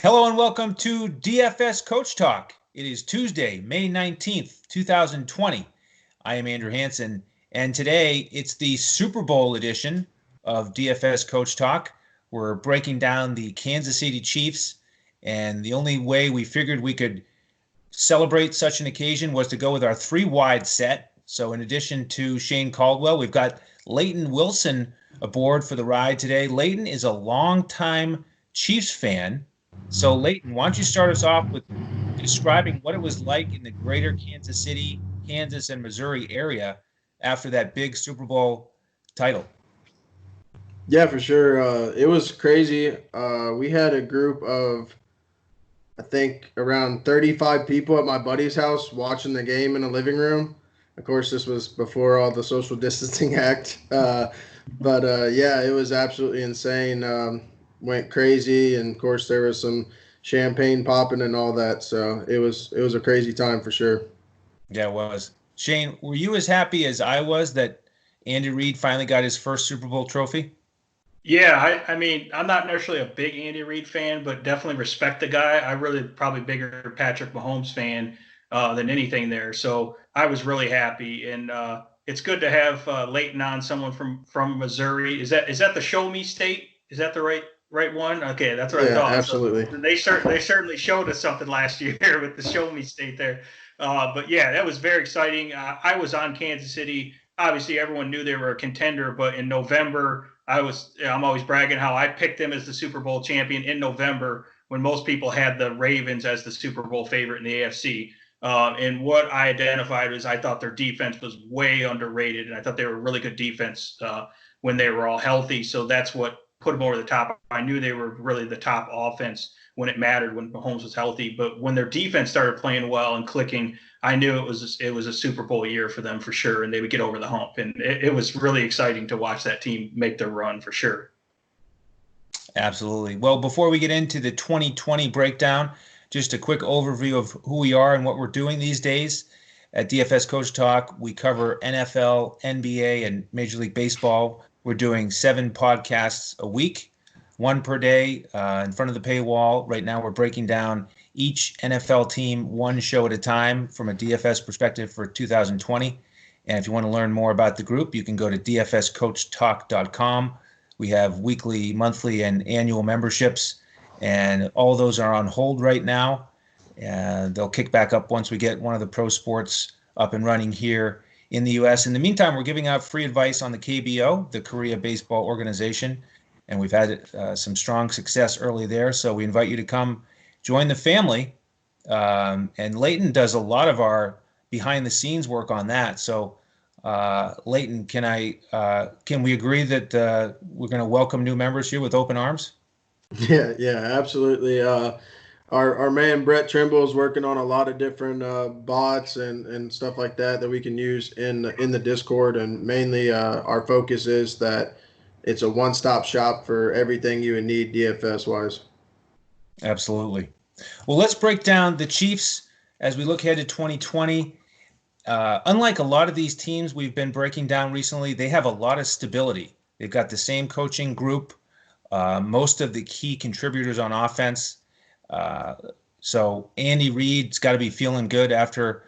Hello and welcome to DFS Coach Talk. It is Tuesday, May 19th, 2020. I am Andrew Hanson, and today it's the Super Bowl edition of DFS Coach Talk. We're breaking down the Kansas City Chiefs, and the only way we figured we could celebrate such an occasion was to go with our three-wide set. So in addition to Shane Caldwell, we've got Layton Wilson aboard for the ride today. Layton is a longtime Chiefs fan. So, Layton, why don't you start us off with describing what it was like in the greater Kansas City, Kansas, and Missouri area after that big Super Bowl title? Yeah, for sure. It was crazy. We had a group of, I think, around 35 people at my buddy's house watching the game in the living room. Of course, this was before all the social distancing act. But it was absolutely insane. Went crazy, and of course there was some champagne popping and all that. So it was a crazy time for sure. Yeah, it was. Shane, were you as happy as I was that Andy Reid finally got his first Super Bowl trophy? Yeah, I mean, I'm not necessarily a big Andy Reid fan, but definitely respect the guy. I really probably bigger Patrick Mahomes fan than anything there. So I was really happy, and it's good to have Layton on, someone from Missouri. Is that the Show Me State? Is that the right one? Okay, that's what I Yeah, thought. absolutely. So they certainly showed us something last year with the Show Me State there. But yeah, that was very exciting. I was on Kansas City. Obviously, everyone knew they were a contender, but in November, I'm always bragging how I picked them as the Super Bowl champion in November when most people had the Ravens as the Super Bowl favorite in the AFC. And what I identified was I thought their defense was way underrated, and I thought they were a really good defense when they were all healthy. So that's what put them over the top. I knew they were really the top offense when it mattered, when Mahomes was healthy. But when their defense started playing well and clicking, I knew it was a Super Bowl year for them for sure, and they would get over the hump. And it was really exciting to watch that team make their run for sure. Absolutely. Well, before we get into the 2020 breakdown, just a quick overview of who we are and what we're doing these days. At DFS Coach Talk, we cover NFL, NBA, and Major League Baseball. We're doing 7 podcasts a week, 1 per day in front of the paywall. Right now, we're breaking down each NFL team 1 show at a time from a DFS perspective for 2020. And if you want to learn more about the group, you can go to DFSCoachTalk.com. We have weekly, monthly, and annual memberships, and all those are on hold right now. And they'll kick back up once we get one of the pro sports up and running here in the U.S. In the meantime, we're giving out free advice on the KBO, the Korea Baseball Organization, and we've had some strong success early there. So we invite you to come join the family. And Layton does a lot of our behind-the-scenes work on that. So, Layton, can we agree that we're going to welcome new members here with open arms? Yeah, absolutely. Our man Brett Trimble is working on a lot of different bots and stuff like that we can use in the Discord, and mainly our focus is that it's a one-stop shop for everything you would need DFS wise. Absolutely. Well, let's break down the Chiefs as we look ahead to 2020. Unlike a lot of these teams we've been breaking down recently, they have a lot of stability. They've got the same coaching group, most of the key contributors on offense. So Andy Reid's got to be feeling good after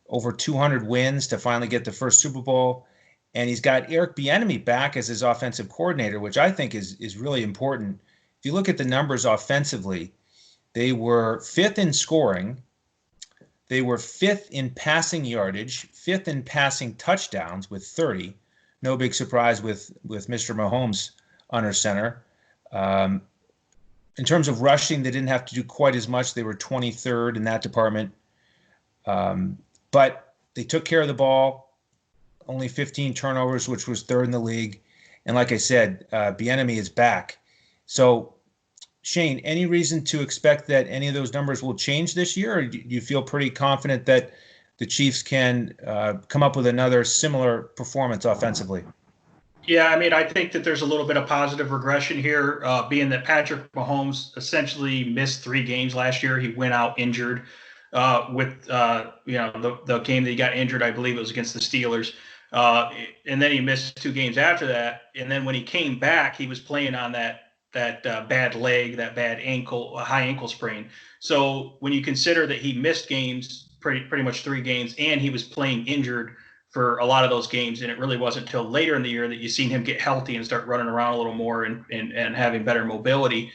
over 200 wins to finally get the first Super Bowl. And he's got Eric Bieniemy back as his offensive coordinator, which I think is really important. If you look at the numbers offensively, they were 5th in scoring. They were 5th in passing yardage, 5th in passing touchdowns with 30. No big surprise with Mr. Mahomes under center. In terms of rushing, they didn't have to do quite as much. They were 23rd in that department. But they took care of the ball. Only 15 turnovers, which was 3rd in the league. And like I said, Bieniemy is back. So, Shane, any reason to expect that any of those numbers will change this year? Or do you feel pretty confident that the Chiefs can come up with another similar performance offensively? Yeah, I mean, I think that there's a little bit of positive regression here, being that Patrick Mahomes essentially missed 3 games last year. He went out injured with the game that he got injured. I believe it was against the Steelers. And then he missed 2 games after that. And then when he came back, he was playing on that bad leg, that bad ankle, high ankle sprain. So when you consider that he missed games, pretty much 3 games, and he was playing injured for a lot of those games, and it really wasn't until later in the year that you seen him get healthy and start running around a little more and having better mobility.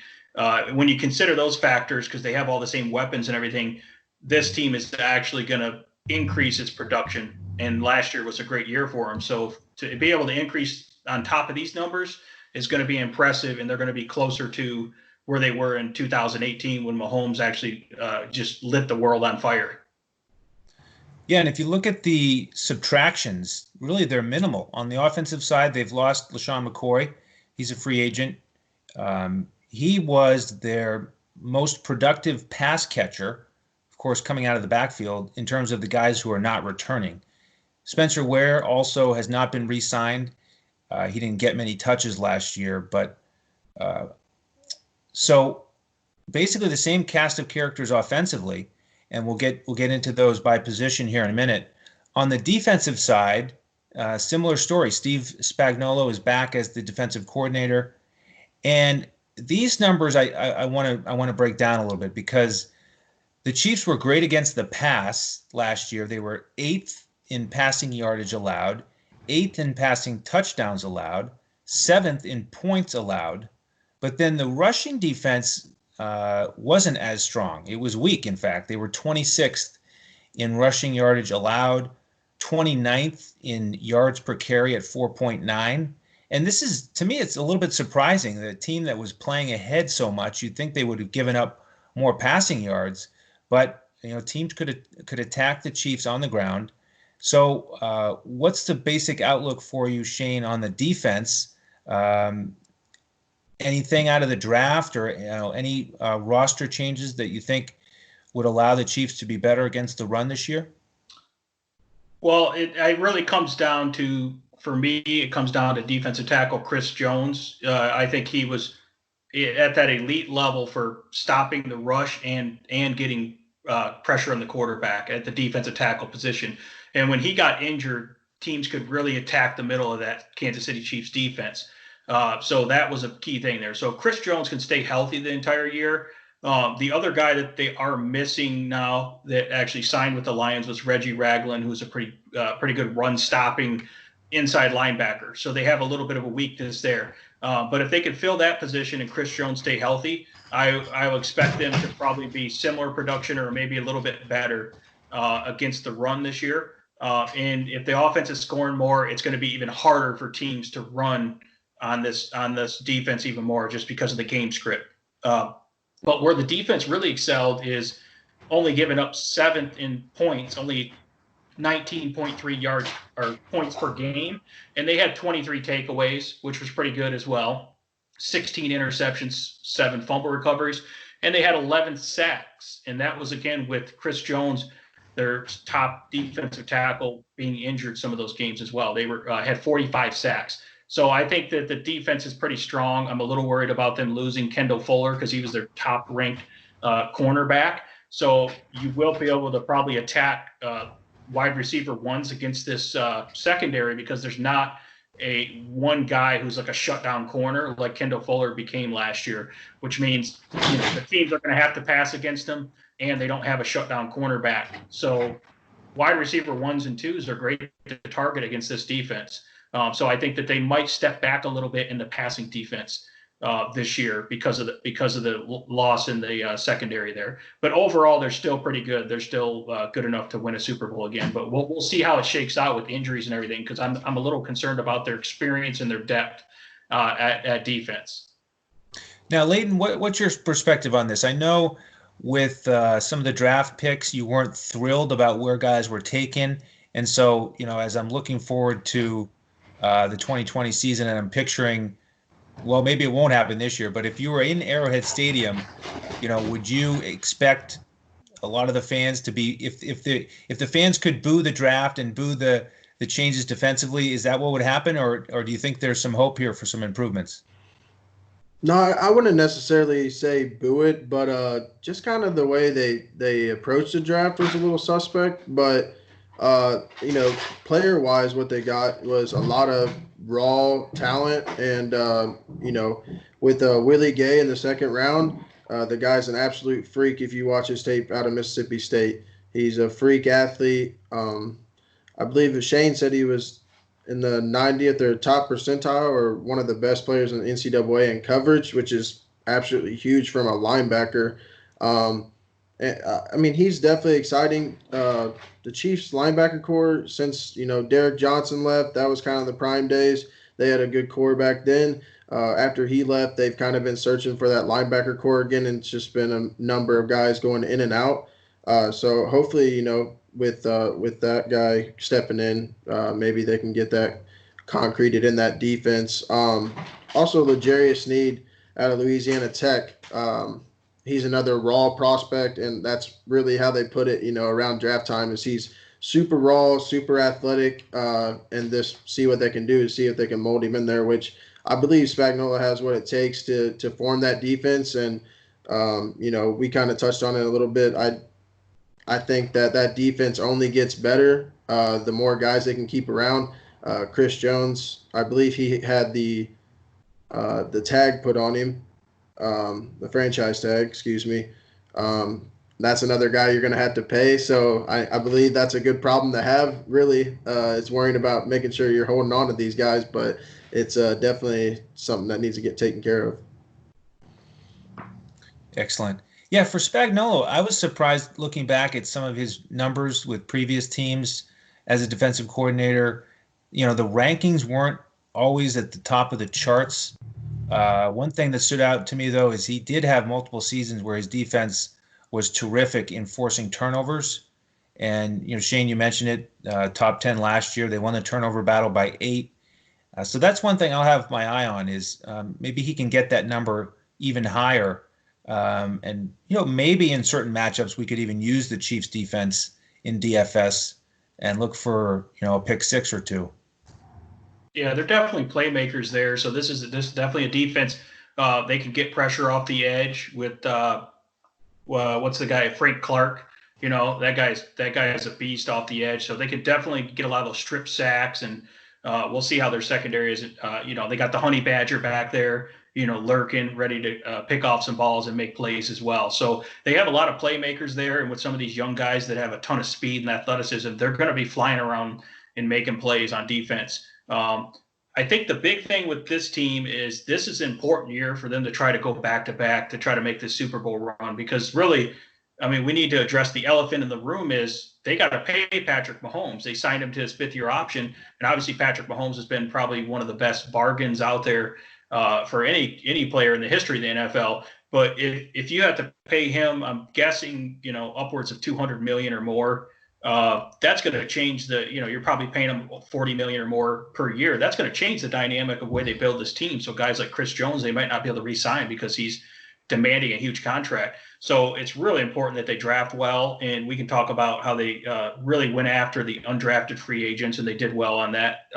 When you consider those factors, because they have all the same weapons and everything, this team is actually going to increase its production. And last year was a great year for them. So to be able to increase on top of these numbers is going to be impressive, and they're going to be closer to where they were in 2018 when Mahomes actually just lit the world on fire. Yeah, and if you look at the subtractions, really they're minimal. On the offensive side, they've lost LaShawn McCoy. He's a free agent. He was their most productive pass catcher, of course, coming out of the backfield in terms of the guys who are not returning. Spencer Ware also has not been re-signed. He didn't get many touches last year, but so basically the same cast of characters offensively, and we'll get into those by position here in a minute. On the defensive side, similar story. Steve Spagnuolo is back as the defensive coordinator, and these numbers I want to break down a little bit, because the Chiefs were great against the pass last year. They were 8th in passing yardage allowed, 8th in passing touchdowns allowed, 7th in points allowed. But then the rushing defense wasn't as strong. It was weak, in fact. They were 26th in rushing yardage allowed, 29th in yards per carry at 4.9. And this is, to me, it's a little bit surprising that a team that was playing ahead so much, you'd think they would have given up more passing yards, but teams could attack the Chiefs on the ground. So what's the basic outlook for you, Shane, on the defense? Anything out of the draft or any roster changes that you think would allow the Chiefs to be better against the run this year? Well, it really comes down to, for me, it comes down to defensive tackle Chris Jones. I think he was at that elite level for stopping the rush and getting pressure on the quarterback at the defensive tackle position. And when he got injured, teams could really attack the middle of that Kansas City Chiefs defense. So that was a key thing there. So Chris Jones can stay healthy the entire year. The other guy that they are missing now that actually signed with the Lions was Reggie Ragland, who's a pretty good run stopping inside linebacker. So they have a little bit of a weakness there. But if they could fill that position and Chris Jones stay healthy, I will expect them to probably be similar production or maybe a little bit better against the run this year. And if the offense is scoring more, it's going to be even harder for teams to run on this defense even more, just because of the game script. But where the defense really excelled is only giving up 7th in points, only 19.3 yards or points per game. And they had 23 takeaways, which was pretty good as well. 16 interceptions, 7 fumble recoveries, and they had 11 sacks. And that was, again, with Chris Jones, their top defensive tackle, being injured some of those games as well. They had 45 sacks. So I think that the defense is pretty strong. I'm a little worried about them losing Kendall Fuller because he was their top-ranked cornerback. So you will be able to probably attack wide receiver ones against this secondary, because there's not one guy who's like a shutdown corner like Kendall Fuller became last year, which means the teams are going to have to pass against them, and they don't have a shutdown cornerback. So wide receiver 1s and 2s are great to target against this defense. So I think that they might step back a little bit in the passing defense this year because of the loss in the secondary there. But overall, they're still pretty good. They're still good enough to win a Super Bowl again. But we'll see how it shakes out with injuries and everything, because I'm a little concerned about their experience and their depth at defense. Now, Layton, what's your perspective on this? I know with some of the draft picks, you weren't thrilled about where guys were taken. And so, as I'm looking forward to the 2020 season, and I'm picturing, well, maybe it won't happen this year, but if you were in Arrowhead Stadium, would you expect a lot of the fans to be, if the fans could boo the draft and boo the changes defensively, is that what would happen, or do you think there's some hope here for some improvements? No, I wouldn't necessarily say boo it, but just kind of the way they approached the draft was a little suspect. But Player wise, what they got was a lot of raw talent, and with Willie Gay in the second round, the guy's an absolute freak. If you watch his tape out of Mississippi State, he's a freak athlete. I believe Shane said he was in the 90th or top percentile, or one of the best players in the NCAA in coverage, which is absolutely huge from a linebacker. He's definitely exciting. The Chiefs linebacker core, since Derek Johnson left, that was kind of the prime days. They had a good core back then. After he left, they've kind of been searching for that linebacker core again, and it's just been a number of guys going in and out. So hopefully, with that guy stepping in, maybe they can get that concreted in that defense. Also, L'Jarius Sneed out of Louisiana Tech. He's another raw prospect, and that's really how they put it, around draft time, is he's super raw, super athletic, and just see what they can do, see if they can mold him in there, which I believe Spagnuolo has what it takes to form that defense. And, we kind of touched on it a little bit. I think that defense only gets better the more guys they can keep around. Chris Jones, I believe he had the tag put on him. The franchise tag, excuse me. That's another guy you're going to have to pay. So I believe that's a good problem to have, really. It's worrying about making sure you're holding on to these guys, but it's definitely something that needs to get taken care of. Excellent. Yeah, for Spagnuolo, I was surprised looking back at some of his numbers with previous teams as a defensive coordinator. The rankings weren't always at the top of the charts. One thing that stood out to me, though, is he did have multiple seasons where his defense was terrific in forcing turnovers. And, Shane, you mentioned it, top 10 last year. They won the turnover battle by 8. So that's one thing I'll have my eye on, is maybe he can get that number even higher. And, maybe in certain matchups we could even use the Chiefs defense in DFS and look for, a pick 6 or 2. Yeah, they're definitely playmakers there. So this is definitely a defense. They can get pressure off the edge with what's the guy, Frank Clark. That guy is a beast off the edge. So they could definitely get a lot of those strip sacks, and we'll see how their secondary is. They got the Honey Badger back there, lurking, ready to pick off some balls and make plays as well. So they have a lot of playmakers there, and with some of these young guys that have a ton of speed and athleticism, they're going to be flying around and making plays on defense. I think the big thing with this team is this is an important year for them to try to go back-to-back to try to make this Super Bowl run, because really, we need to address the elephant in the room is they got to pay Patrick Mahomes. They signed him to his 5th-year option, and obviously Patrick Mahomes has been probably one of the best bargains out there for any player in the history of the NFL. But if you have to pay him, I'm guessing, upwards of $200 million or more, that's going to change you're probably paying him $40 million or more per year. That's going to change the dynamic of the way they build this team. So guys like Chris Jones, they might not be able to re-sign because he's demanding a huge contract. So it's really important that they draft well, and we can talk about how they really went after the undrafted free agents, and they did well on that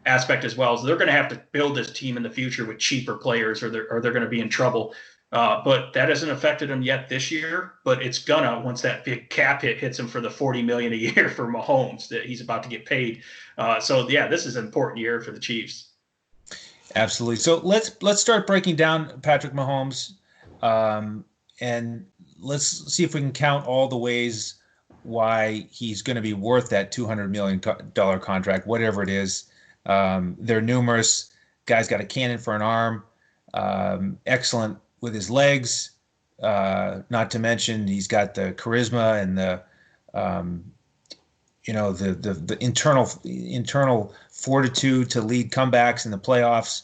aspect as well. So they're going to have to build this team in the future with cheaper players, or they're going to be in trouble. But that hasn't affected him yet this year, but it's gonna once that big cap hits him for the $40 million a year for Mahomes that he's about to get paid. So yeah, this is an important year for the Chiefs. Absolutely. So let's start breaking down Patrick Mahomes, and let's see if we can count all the ways why he's going to be worth that $200 million contract, whatever it is. They're numerous. Guy's got a cannon for an arm. Excellent with his legs, not to mention he's got the charisma and the internal fortitude to lead comebacks in the playoffs.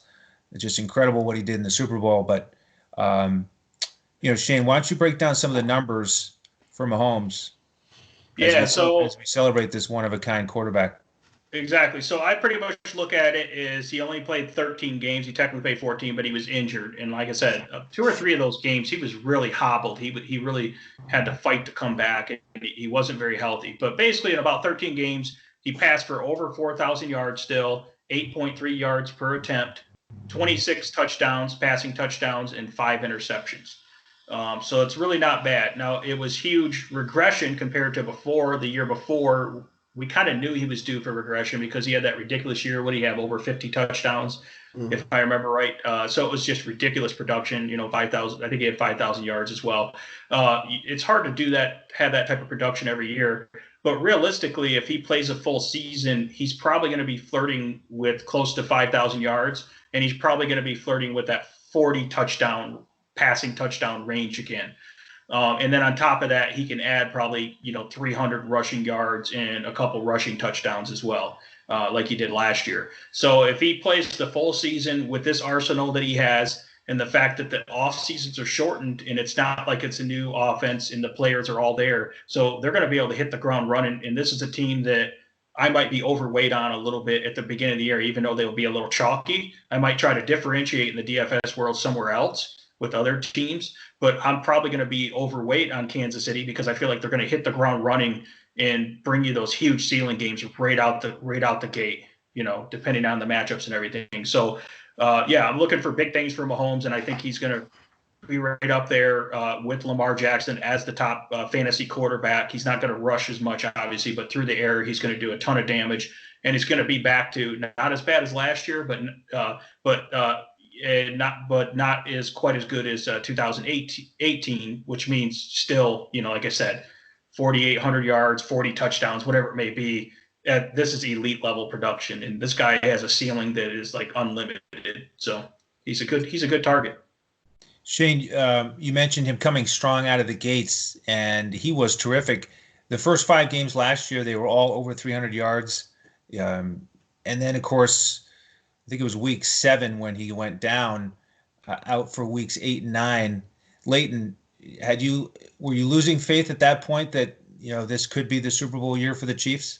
It's just incredible what he did in the Super Bowl. But Shane, why don't you break down some of the numbers for Mahomes? As we celebrate this one-of-a-kind quarterback. Exactly. So I pretty much look at it as he only played 13 games. He technically played 14, but he was injured. And like I said, 2 or 3 of those games, he was really hobbled. He really had to fight to come back, and he wasn't very healthy. But basically, in about 13 games, he passed for over 4,000 yards still, 8.3 yards per attempt, 26 touchdowns, passing touchdowns, and 5 interceptions. So it's really not bad. Now, it was huge regression compared to the year before, we kind of knew he was due for regression because he had that ridiculous year. What do you have, over 50 touchdowns, if I remember right? So it was just ridiculous production. 5,000. I think he had 5,000 yards as well. It's hard to do that, have that type of production every year. But realistically, if he plays a full season, he's probably going to be flirting with close to 5,000 yards, and he's probably going to be flirting with that 40 passing touchdown range again. And then on top of that, he can add probably 300 rushing yards and a couple rushing touchdowns as well, like he did last year. So if he plays the full season with this arsenal that he has, and the fact that the off seasons are shortened and it's not like it's a new offense and the players are all there. So they're going to be able to hit the ground running. And this is a team that I might be overweight on a little bit at the beginning of the year, even though they'll be a little chalky. I might try to differentiate in the DFS world somewhere else with other teams, but I'm probably going to be overweight on Kansas City because I feel like they're going to hit the ground running and bring you those huge ceiling games right out the gate, depending on the matchups and everything. So, I'm looking for big things for Mahomes, and I think he's going to be right up there with Lamar Jackson as the top fantasy quarterback. He's not going to rush as much, obviously, but through the air, he's going to do a ton of damage, and he's going to be back to not as bad as last year, but not as quite as good as 2018, which means still, like I said, 4,800 yards, 40 touchdowns, whatever it may be. This is elite level production, and this guy has a ceiling that is like unlimited. So he's a good target. Shane, you mentioned him coming strong out of the gates, and he was terrific. The first 5 games last year, they were all over 300 yards. And then, of course, I think it was week 7 when he went down, out for weeks 8 and 9. Layton, were you losing faith at that point that this could be the Super Bowl year for the Chiefs?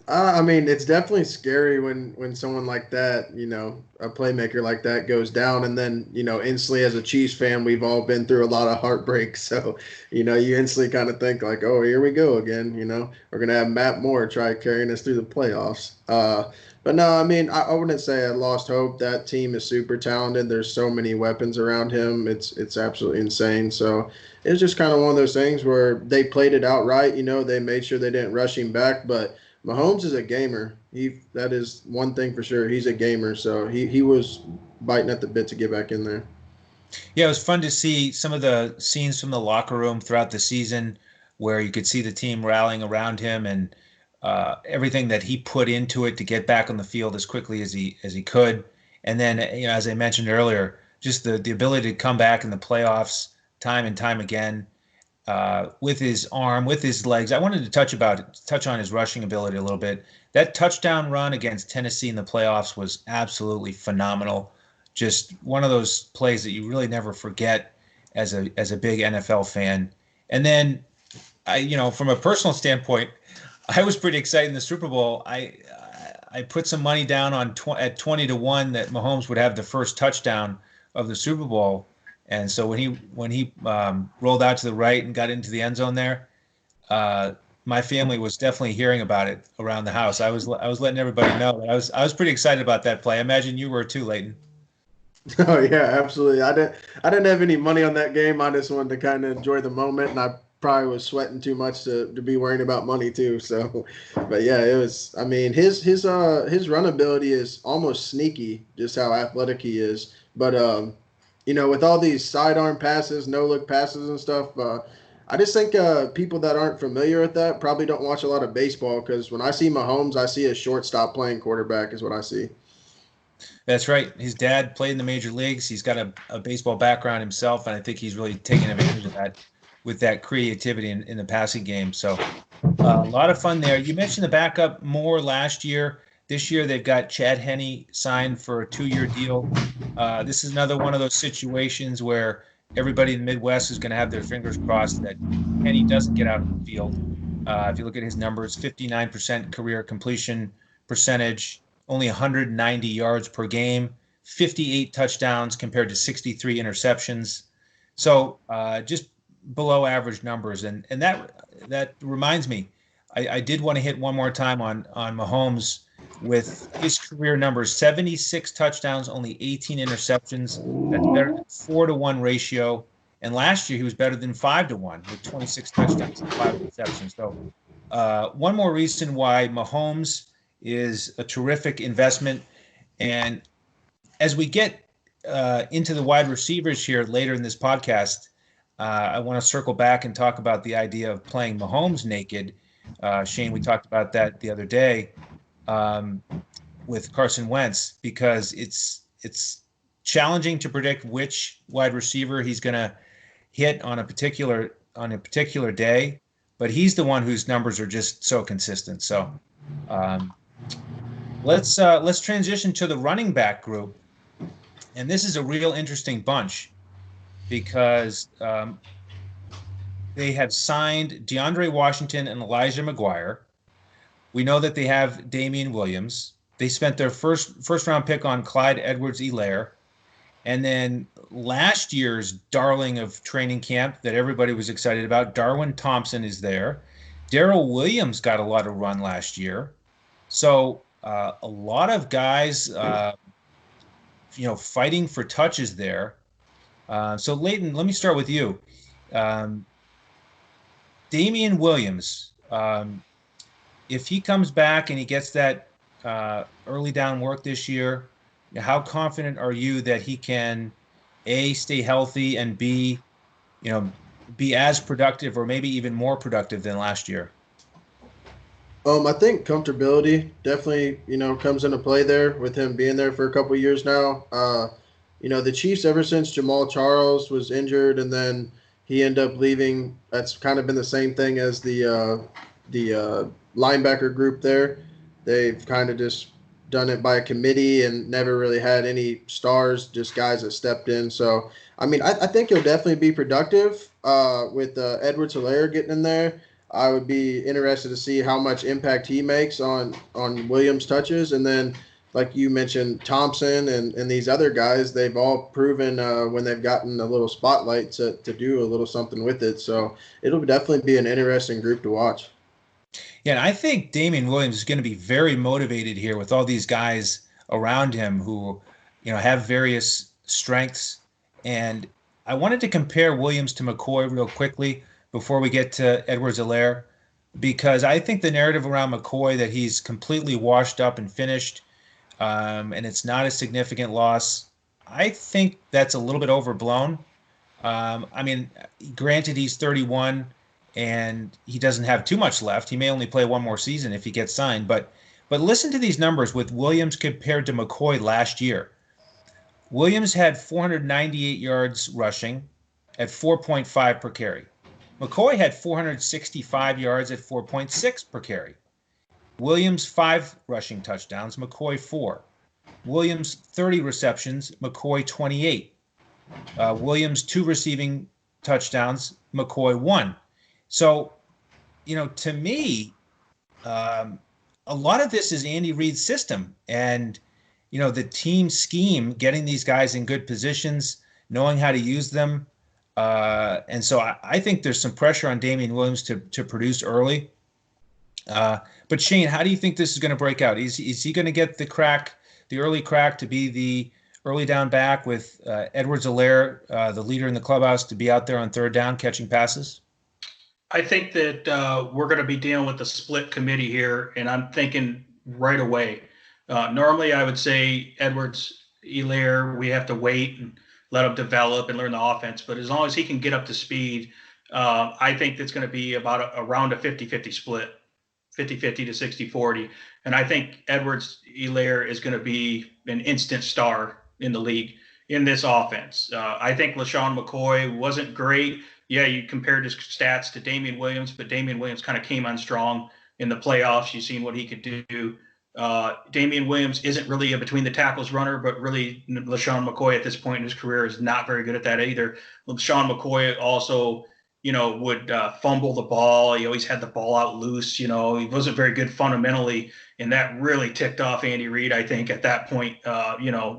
I mean, it's definitely scary when someone like that, a playmaker like that goes down, and then instantly as a Chiefs fan, we've all been through a lot of heartbreak. So you instantly kind of think like, oh, here we go again. We're gonna have Matt Moore try carrying us through the playoffs. But no, I mean, I wouldn't say I lost hope. That team is super talented. There's so many weapons around him. It's absolutely insane. So it's just kind of one of those things where they played it out right. They made sure they didn't rush him back. But Mahomes is a gamer. That is one thing for sure. He's a gamer. So he was biting at the bit to get back in there. Yeah, it was fun to see some of the scenes from the locker room throughout the season where you could see the team rallying around him and everything that he put into it to get back on the field as quickly as he could. And then, as I mentioned earlier, just the ability to come back in the playoffs time and time again with his arm, with his legs. I wanted to touch on his rushing ability a little bit. That touchdown run against Tennessee in the playoffs was absolutely phenomenal. Just one of those plays that you really never forget as a big NFL fan. And then, from a personal standpoint, I was pretty excited in the Super Bowl. I put some money down on at 20-1 that Mahomes would have the first touchdown of the Super Bowl. And so when he rolled out to the right and got into the end zone there, my family was definitely hearing about it around the house. I was letting everybody know. I was pretty excited about that play. I imagine you were too, Layton. Oh yeah, absolutely. I didn't have any money on that game. I just wanted to kind of enjoy the moment, and I probably was sweating too much to be worrying about money too. So, but yeah, it was. I mean, his run ability is almost sneaky, just how athletic he is. But with all these sidearm passes, no look passes and stuff, I just think people that aren't familiar with that probably don't watch a lot of baseball, because when I see Mahomes, I see a shortstop playing quarterback is what I see. That's right. His dad played in the major leagues. He's got a baseball background himself, and I think he's really taken advantage of that with that creativity in the passing game. So a lot of fun there. You mentioned the backup Moore last year. This year they've got Chad Henne signed for a 2-year deal. This is another one of those situations where everybody in the Midwest is going to have their fingers crossed that Henne doesn't get out of the field. If you look at his numbers, 59% career completion percentage, only 190 yards per game, 58 touchdowns compared to 63 interceptions. So just below average numbers. And that reminds me, I did want to hit one more time on Mahomes with his career numbers: 76 touchdowns, only 18 interceptions. That's better than 4-to-1 ratio. And last year he was better than 5-to-1 with 26 touchdowns and 5 interceptions. So one more reason why Mahomes is a terrific investment. And as we get into the wide receivers here later in this podcast, I want to circle back and talk about the idea of playing Mahomes naked. Shane, we talked about that the other day with Carson Wentz, because it's challenging to predict which wide receiver he's going to hit on a particular day, but he's the one whose numbers are just so consistent. So let's transition to the running back group, and this is a real interesting bunch because they have signed DeAndre Washington and Elijah McGuire. We know that they have Damian Williams. They spent their first round pick on Clyde Edwards-Helaire. And then last year's darling of training camp that everybody was excited about, Darwin Thompson, is there. Darrell Williams got a lot of run last year. So a lot of guys, fighting for touches there. So Layton, let me start with you. Damian Williams, if he comes back and he gets that early down work this year, how confident are you that he can A, stay healthy, and B, be as productive or maybe even more productive than last year? I think comfortability definitely, comes into play there with him being there for a couple of years now. The Chiefs, ever since Jamal Charles was injured and then he ended up leaving, that's kind of been the same thing as the linebacker group there. They've kind of just done it by a committee and never really had any stars, just guys that stepped in. So, I think he'll definitely be productive with Edwards-Helaire getting in there. I would be interested to see how much impact he makes on Williams' touches. And then, like you mentioned, Thompson and these other guys, they've all proven when they've gotten a little spotlight to do a little something with it. So it'll definitely be an interesting group to watch. Yeah, and I think Damian Williams is going to be very motivated here with all these guys around him who, have various strengths. And I wanted to compare Williams to McCoy real quickly before we get to Edwards-Helaire, because I think the narrative around McCoy that he's completely washed up and finished, and it's not a significant loss, I think that's a little bit overblown. Granted, he's 31 and he doesn't have too much left. He may only play one more season if he gets signed. But listen to these numbers with Williams compared to McCoy last year. Williams had 498 yards rushing at 4.5 per carry. McCoy had 465 yards at 4.6 per carry. Williams 5 rushing touchdowns, McCoy 4. Williams 30 receptions, McCoy 28. Williams 2 receiving touchdowns, McCoy 1. So, to me, a lot of this is Andy Reid's system and, the team scheme, getting these guys in good positions, knowing how to use them. And so I think there's some pressure on Damian Williams to produce early. But Shane, how do you think this is going to break out? Is he going to get the early crack to be the early down back with Edwards-Helaire, the leader in the clubhouse, to be out there on third down catching passes? I think that we're going to be dealing with the split committee here, and I'm thinking right away. Normally, I would say Edwards-Helaire, we have to wait and let him develop and learn the offense. But as long as he can get up to speed, I think it's going to be about around a 50-50 split, 50-50 to 60-40. And I think Edwards-Helaire is going to be an instant star in the league in this offense. I think LaShawn McCoy wasn't great. Yeah, you compared his stats to Damian Williams, but Damian Williams kind of came on strong in the playoffs. You've seen what he could do. Damian Williams isn't really a between the tackles runner, but really LaShawn McCoy at this point in his career is not very good at that either. LaShawn McCoy also, would fumble the ball. He always had the ball out loose. He wasn't very good fundamentally, and that really ticked off Andy Reid, I think, at that point.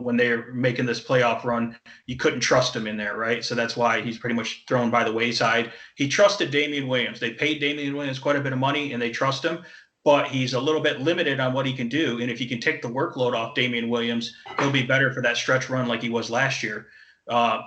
When they were making this playoff run, you couldn't trust him in there, right? So that's why he's pretty much thrown by the wayside. He trusted Damian Williams. They paid Damian Williams quite a bit of money, and they trust him. But he's a little bit limited on what he can do. And if he can take the workload off Damian Williams, he'll be better for that stretch run like he was last year.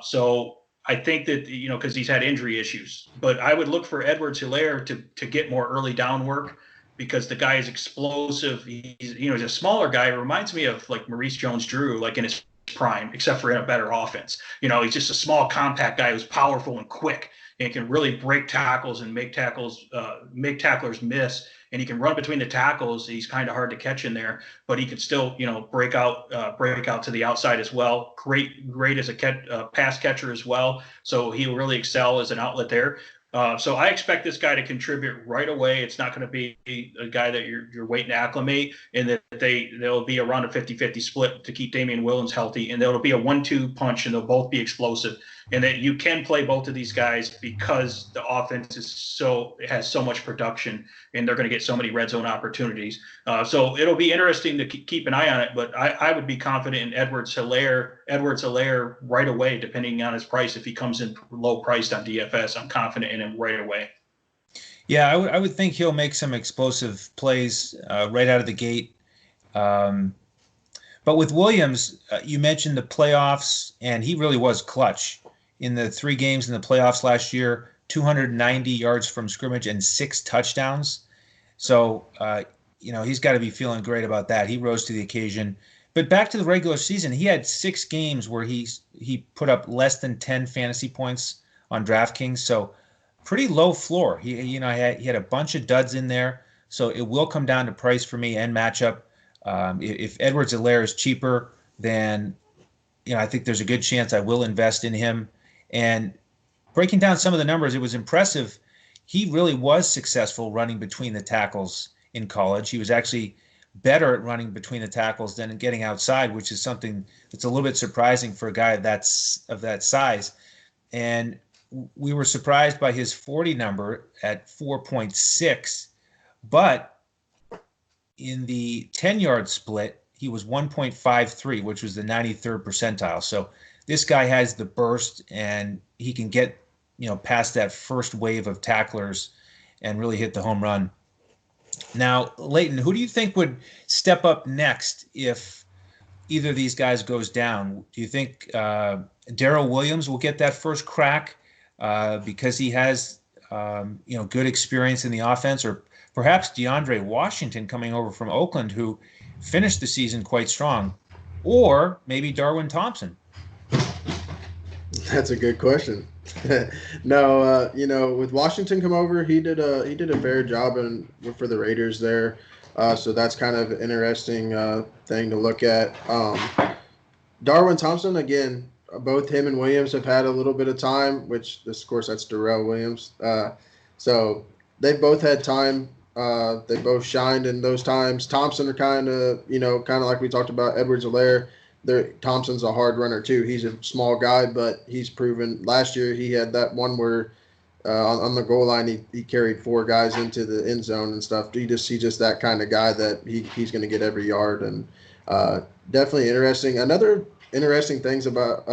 So I think that, because he's had injury issues, but I would look for Edwards-Helaire to get more early down work, because the guy is explosive. He's a smaller guy. It reminds me of like Maurice Jones-Drew, like in his prime, except for in a better offense. He's just a small, compact guy who's powerful and quick and can really break tackles and make tacklers miss. And he can run between the tackles. He's kind of hard to catch in there, but he can still, break out to the outside as well. Great as a pass catcher as well. So he'll really excel as an outlet there. So I expect this guy to contribute right away. It's not going to be a guy that you're waiting to acclimate, and that they'll be around a 50-50 split to keep Damian Williams healthy, and there'll be a 1-2 punch, and they'll both be explosive, and that you can play both of these guys because the offense has so much production, and they're going to get so many red zone opportunities. So it'll be interesting to keep an eye on it, but I would be confident in Edwards-Helaire right away, depending on his price. If he comes in low priced on DFS, I'm confident in him right away. Yeah, I would think he'll make some explosive plays right out of the gate. But with Williams, you mentioned the playoffs, and he really was clutch in the 3 games in the playoffs last year. 290 yards from scrimmage and 6 touchdowns. So, he's got to be feeling great about that. He rose to the occasion. But back to the regular season, he had 6 games where he put up less than 10 fantasy points on DraftKings. So pretty low floor. He had a bunch of duds in there. So it will come down to price for me and matchup. If Edwards-Helaire is cheaper, then I think there's a good chance I will invest in him. And breaking down some of the numbers, it was impressive. He really was successful running between the tackles in college. He was actually better at running between the tackles than getting outside, which is something that's a little bit surprising for a guy of that size. And we were surprised by his 40 number at 4.6, but in the 10-yard split, he was 1.53, which was the 93rd percentile. So this guy has the burst, and he can get past that first wave of tacklers and really hit the home run. Now, Layton, who do you think would step up next if either of these guys goes down? Do you think Darrell Williams will get that first crack because he has good experience in the offense, or perhaps DeAndre Washington coming over from Oakland, who finished the season quite strong, or maybe Darwin Thompson? That's a good question. No, with Washington come over, he did a fair job for the Raiders there. So that's kind of an interesting thing to look at. Darwin Thompson, again, both him and Williams have had a little bit of time, which, of course, that's Darrell Williams. So they both had time. They both shined in those times. Thompson are kind of like we talked about Edwards-Helaire. Thompson's a hard runner too. He's a small guy, but he's proven. Last year he had that one where on the goal line he carried 4 guys into the end zone and stuff. He's just that kind of guy that he's going to get every yard, and definitely interesting. Another interesting things about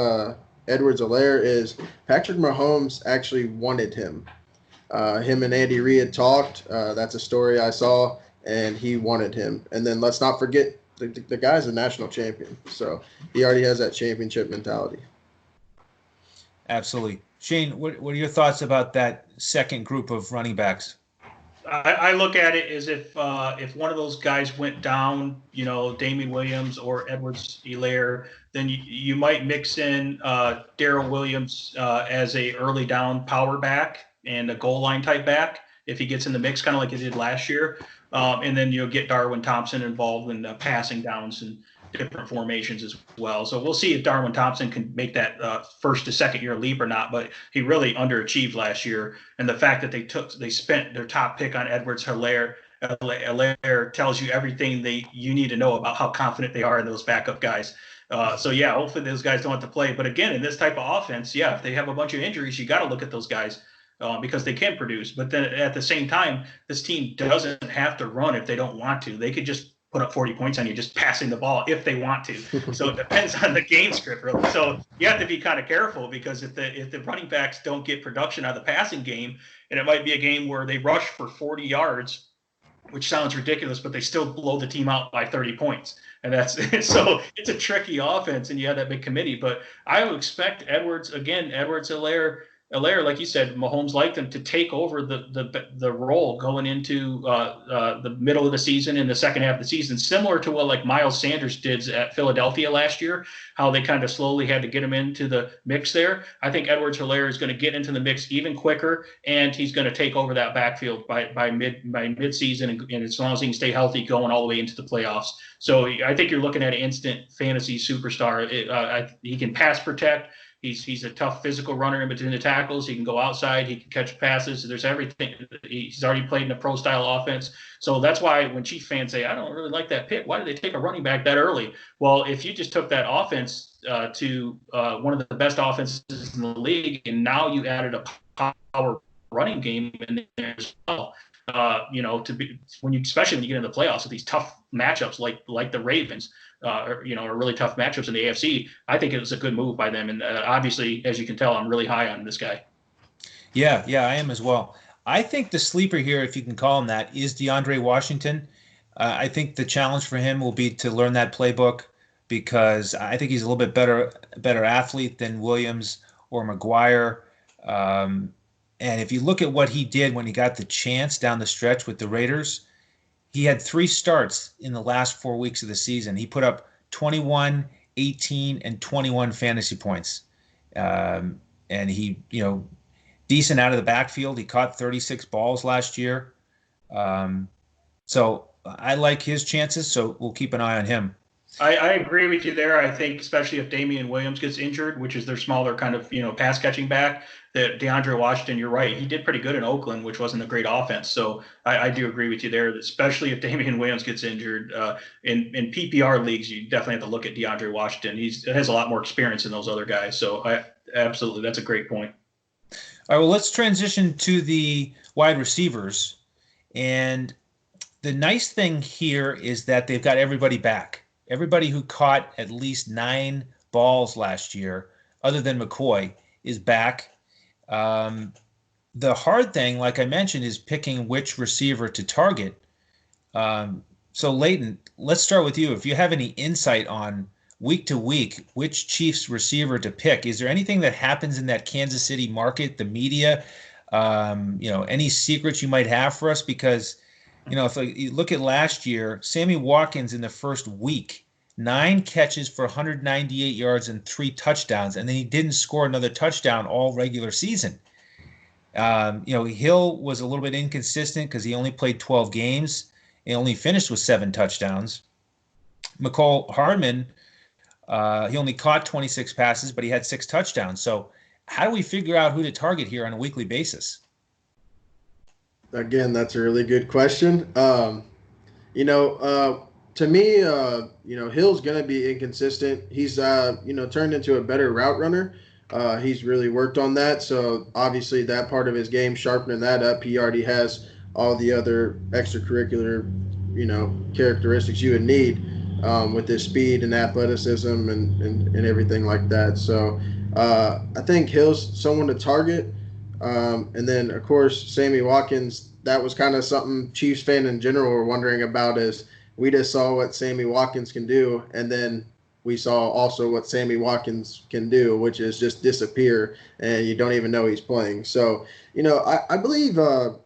Edwards-Helaire is Patrick Mahomes actually wanted him. Him and Andy Reid talked. That's a story I saw, and he wanted him. And then let's not forget, the guy's a national champion, so he already has that championship mentality. Absolutely. Shane, what are your thoughts about that second group of running backs? I look at it as if one of those guys went down, Damian Williams or Edwards-Helaire, then you might mix in Darrell Williams as a early down power back and a goal line type back if he gets in the mix, kind of like he did last year. And then get Darwin Thompson involved in passing downs and different formations as well. So we'll see if Darwin Thompson can make that first to second year leap or not. But he really underachieved last year, and the fact that they spent their top pick on Edwards-Helaire tells you everything you need to know about how confident they are in those backup guys. So yeah, hopefully those guys don't have to play. But again, in this type of offense, yeah, if they have a bunch of injuries, you got to look at those guys. Because they can produce. But then at the same time, this team doesn't have to run if they don't want to. They could just put up 40 points on you just passing the ball if they want to. So it depends on the game script, really. So you have to be kind of careful, because if the running backs don't get production out of the passing game, and it might be a game where they rush for 40 yards which sounds ridiculous, but they still blow the team out by 30 points. And that's so it's a tricky offense, and you have that big committee. But I would expect Edwards, like you said, Mahomes liked him to take over the role going into the middle of the season and the second half of the season, similar to what like Miles Sanders did at Philadelphia last year, how they kind of slowly had to get him into the mix there. I think Edwards-Helaire is going to get into the mix even quicker, and he's going to take over that backfield by mid-season, and as long as he can stay healthy going all the way into the playoffs. So I think you're looking at an instant fantasy superstar. He can pass protect. He's a tough physical runner in between the tackles. He can go outside. He can catch passes. There's everything. He's already played in a pro-style offense. So that's why when Chief fans say, I don't really like that pick, why did they take a running back that early? Well, if you just took that offense to one of the best offenses in the league, and now you added a power running game in there as well, especially when you get into the playoffs with these tough matchups like the Ravens, are really tough matchups in the AFC. I think it was a good move by them, and obviously, as you can tell, I'm really high on this guy. Yeah, I am as well. I think the sleeper here, if you can call him that, is DeAndre Washington. I think the challenge for him will be to learn that playbook, because I think he's a little bit better athlete than Williams or McGuire. And if you look at what he did when he got the chance down the stretch with the Raiders, he had 3 starts in the last 4 weeks of the season. He put up 21, 18, and 21 fantasy points. And he, decent out of the backfield. He caught 36 balls last year. So I like his chances, so we'll keep an eye on him. I agree with you there. I think especially if Damian Williams gets injured, which is their smaller kind of, pass catching back, that DeAndre Washington, you're right. He did pretty good in Oakland, which wasn't a great offense. So I do agree with you there, especially if Damian Williams gets injured. In PPR leagues, you definitely have to look at DeAndre Washington. He has a lot more experience than those other guys. So absolutely, that's a great point. All right, well, let's transition to the wide receivers. And the nice thing here is that they've got everybody back. Everybody who caught at least 9 balls last year, other than McCoy, is back. The hard thing, like I mentioned, is picking which receiver to target. So, Layton, let's start with you. If you have any insight on week to week which Chiefs receiver to pick, is there anything that happens in that Kansas City market, the media, any secrets you might have for us? Because if you look at last year, Sammy Watkins in the first week, 9 catches for 198 yards and 3 touchdowns, and then he didn't score another touchdown all regular season. Hill was a little bit inconsistent because he only played 12 games and only finished with 7 touchdowns. McCole Hardman, he only caught 26 passes, but he had 6 touchdowns. So how do we figure out who to target here on a weekly basis? Again, that's a really good question. To me, Hill's going to be inconsistent. He's, turned into a better route runner. He's really worked on that. So obviously that part of his game, sharpening that up, he already has all the other extracurricular, characteristics you would need with his speed and athleticism and everything like that. So I think Hill's someone to target. And then, of course, Sammy Watkins, that was kind of something Chiefs fan in general were wondering about, is we just saw what Sammy Watkins can do, and then we saw also what Sammy Watkins can do, which is just disappear, and you don't even know he's playing. So, I believe,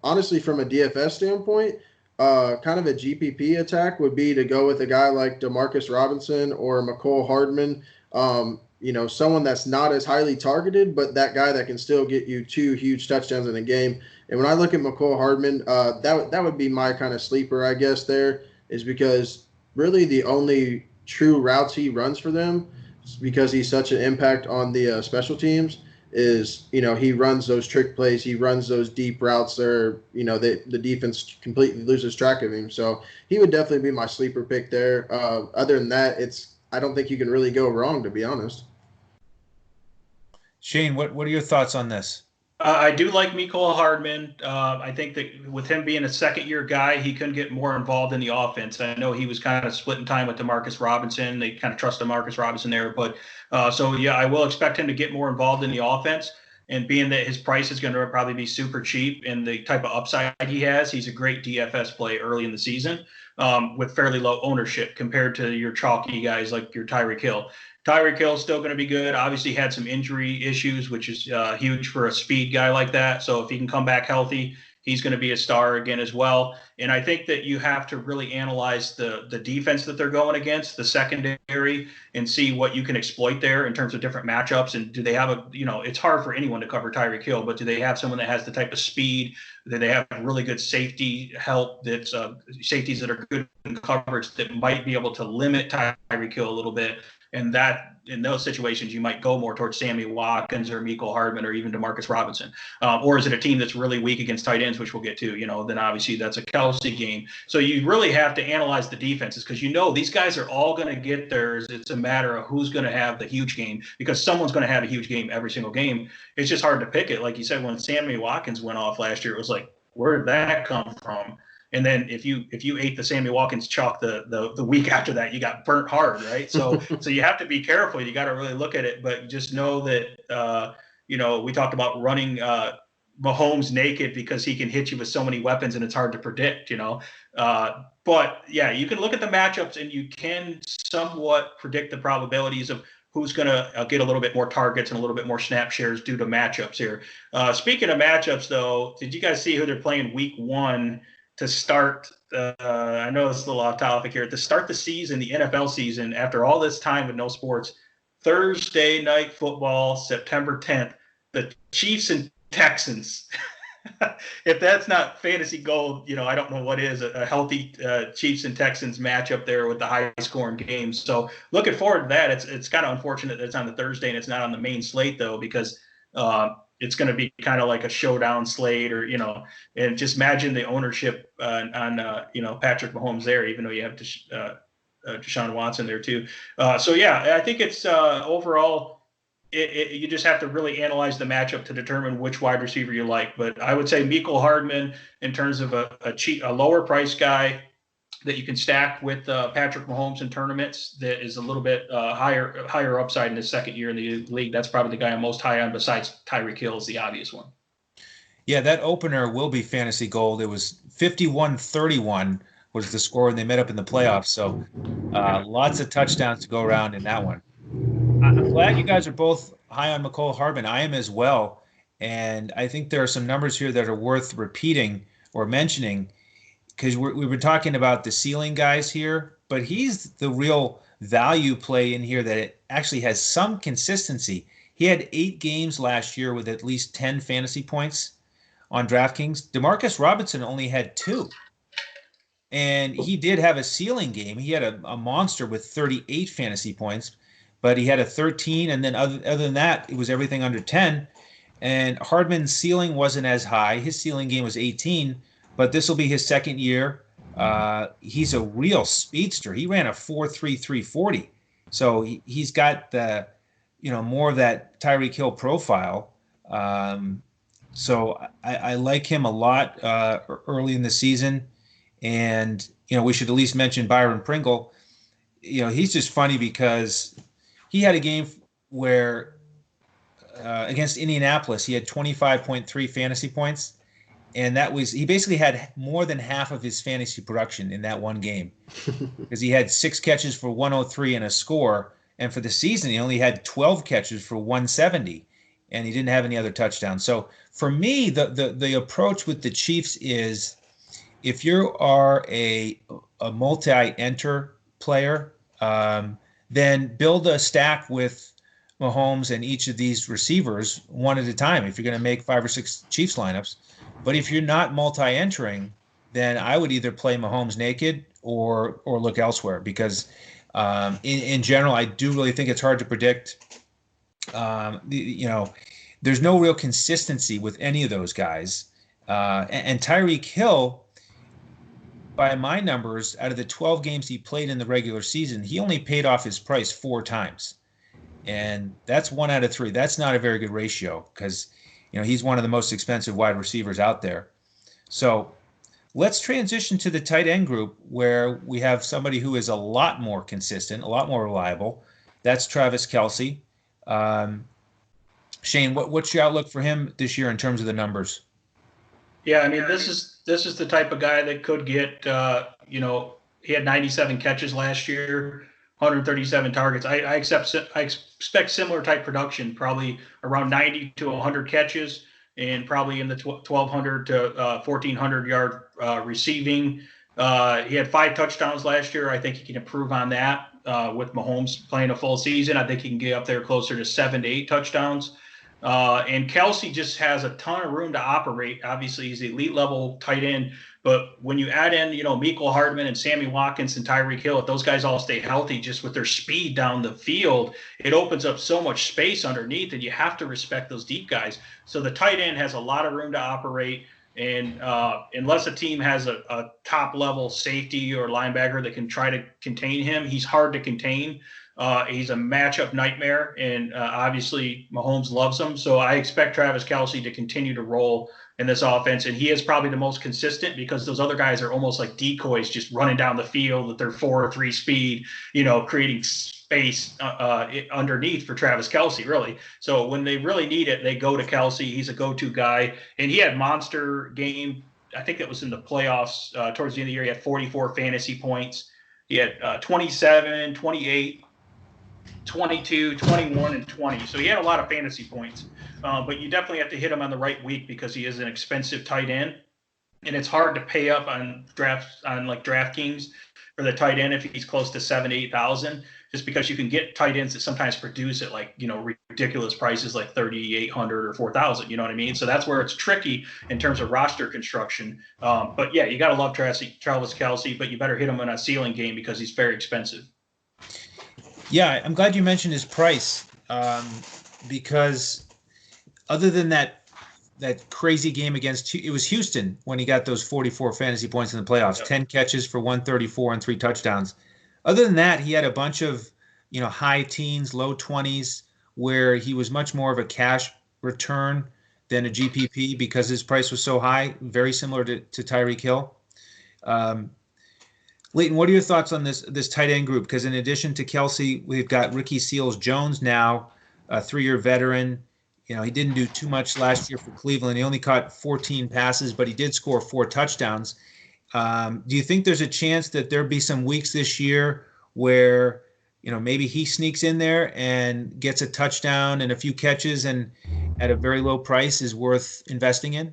honestly, from a DFS standpoint, kind of a GPP attack would be to go with a guy like Demarcus Robinson or McCole Hardman, someone that's not as highly targeted, but that guy that can still get you 2 huge touchdowns in a game. And when I look at McCole Hardman, that would be my kind of sleeper, I guess, there, is because really the only true routes he runs for them, because he's such an impact on the special teams, is, he runs those trick plays. He runs those deep routes there, the defense completely loses track of him. So he would definitely be my sleeper pick there. Other than that, I don't think you can really go wrong, to be honest. Shane, what are your thoughts on this? I do like Mecole Hardman. I think that with him being a second-year guy, he couldn't get more involved in the offense. I know he was kind of splitting time with Demarcus Robinson. They kind of trust Demarcus Robinson there. But I will expect him to get more involved in the offense. And being that his price is going to probably be super cheap and the type of upside he has, he's a great DFS play early in the season with fairly low ownership compared to your chalky guys like your Tyreek Hill. Tyreek Hill is still going to be good. Obviously, had some injury issues, which is huge for a speed guy like that. So if he can come back healthy, he's going to be a star again as well. And I think that you have to really analyze the defense that they're going against, the secondary, and see what you can exploit there in terms of different matchups. And do they have a, it's hard for anyone to cover Tyreek Hill, but do they have someone that has the type of speed? Do they have really good safety help that's safeties that are good in coverage that might be able to limit Tyreek Hill a little bit? And that in those situations, you might go more towards Sammy Watkins or Mecole Hardman or even Demarcus Robinson. Or is it a team that's really weak against tight ends, which we'll get to, then obviously that's a Kelsey game. So you really have to analyze the defenses because these guys are all going to get theirs. It's a matter of who's going to have the huge game because someone's going to have a huge game every single game. It's just hard to pick it. Like you said, when Sammy Watkins went off last year, it was like, where did that come from? And then if you ate the Sammy Watkins chalk the week after that, you got burnt hard, right? So you have to be careful. You got to really look at it, but just know that we talked about running Mahomes naked because he can hit you with so many weapons and it's hard to predict. But yeah, you can look at the matchups and you can somewhat predict the probabilities of who's going to get a little bit more targets and a little bit more snap shares due to matchups here. Speaking of matchups, though, did you guys see who they're playing week 1? To start, I know it's a little off topic here, to start the season, the NFL season, after all this time with no sports, Thursday night football, September 10th, the Chiefs and Texans. If that's not fantasy gold, I don't know what is a healthy Chiefs and Texans matchup there with the high scoring games. So looking forward to that. It's kind of unfortunate that it's on the Thursday and it's not on the main slate, though, because it's going to be kind of like a showdown slate or, and just imagine the ownership on Patrick Mahomes there, even though you have Deshaun Watson there too. So, yeah, I think it's overall, you just have to really analyze the matchup to determine which wide receiver you like. But I would say Mecole Hardman in terms of a lower price guy that you can stack with Patrick Mahomes in tournaments that is a little bit higher upside in his second year in the league. That's probably the guy I'm most high on besides Tyreek Hill is the obvious one. Yeah, that opener will be fantasy gold. It was 51-31 was the score, and they met up in the playoffs. So lots of touchdowns to go around in that one. I'm glad you guys are both high on Mecole Hardman. I am as well. And I think there are some numbers here that are worth repeating or mentioning, because we were talking about the ceiling guys here, but he's the real value play in here that it actually has some consistency. He had 8 games last year with at least 10 fantasy points on DraftKings. Demarcus Robinson only had 2. And he did have a ceiling game. He had a monster with 38 fantasy points, but he had a 13. And then other than that, it was everything under 10. And Hardman's ceiling wasn't as high. His ceiling game was 18. But this will be his second year. He's a real speedster. He ran a 4.3340. So he's got the, more of that Tyreek Hill profile. So I like him a lot early in the season. And, we should at least mention Byron Pringle. He's just funny because he had a game where against Indianapolis, he had 25.3 fantasy points. And he basically had more than half of his fantasy production in that one game because he had 6 catches for 103 and a score. And for the season, he only had 12 catches for 170 and he didn't have any other touchdowns. So for me, the approach with the Chiefs is if you are a multi-enter player, then build a stack with Mahomes and each of these receivers one at a time if you're going to make 5 or 6 Chiefs lineups. But if you're not multi-entering, then I would either play Mahomes naked or look elsewhere because in general, I do really think it's hard to predict. There's no real consistency with any of those guys. And Tyreek Hill, by my numbers, out of the 12 games he played in the regular season, he only paid off his price 4 times. And that's 1 out of 3. That's not a very good ratio because he's one of the most expensive wide receivers out there. So let's transition to the tight end group where we have somebody who is a lot more consistent, a lot more reliable. That's Travis Kelce. Shane, what's your outlook for him this year in terms of the numbers? Yeah, I mean, this is the type of guy that could get, he had 97 catches last year, 137 targets. I expect similar type production, probably around 90 to 100 catches, and probably in the 1,200 to 1,400 yard receiving. He had 5 touchdowns last year. I think he can improve on that with Mahomes playing a full season. I think he can get up there closer to 7 to 8 touchdowns. And Kelsey just has a ton of room to operate. Obviously, he's the elite level tight end. But when you add in, Mecole Hardman and Sammy Watkins and Tyreek Hill, if those guys all stay healthy, just with their speed down the field, it opens up so much space underneath, and you have to respect those deep guys. So the tight end has a lot of room to operate. And unless a team has a top level safety or linebacker that can try to contain him, he's hard to contain. He's a matchup nightmare, and obviously Mahomes loves him. So I expect Travis Kelce to continue to roll in this offense, and he is probably the most consistent because those other guys are almost like decoys, just running down the field at their 4.3 speed, creating space underneath for Travis Kelce, really. So when they really need it, they go to Kelce. He's a go-to guy, and he had monster game. I think that was in the playoffs towards the end of the year. He had 44 fantasy points. He had 27, 28. 22, 21, and 20. So he had a lot of fantasy points. But you definitely have to hit him on the right week because he is an expensive tight end. And it's hard to pay up on DraftKings for the tight end if he's close to 7,000 to 8,000, just because you can get tight ends that sometimes produce at ridiculous prices like 3,800 or 4,000. You know what I mean? So that's where it's tricky in terms of roster construction. But yeah, you got to love Travis Kelce, but you better hit him in a ceiling game because he's very expensive. Yeah, I'm glad you mentioned his price because other than that crazy game against, it was Houston when he got those 44 fantasy points in the playoffs, 10 catches for 134 and 3 touchdowns. Other than that, he had a bunch of, high teens, low 20s where he was much more of a cash return than a GPP because his price was so high, very similar to Tyreek Hill. Layton, what are your thoughts on this tight end group? Because in addition to Kelce, we've got Ricky Seals-Jones now, a 3-year veteran. He didn't do too much last year for Cleveland. He only caught 14 passes, but he did score 4 touchdowns. Do you think there's a chance that there'll be some weeks this year where, maybe he sneaks in there and gets a touchdown and a few catches and at a very low price is worth investing in?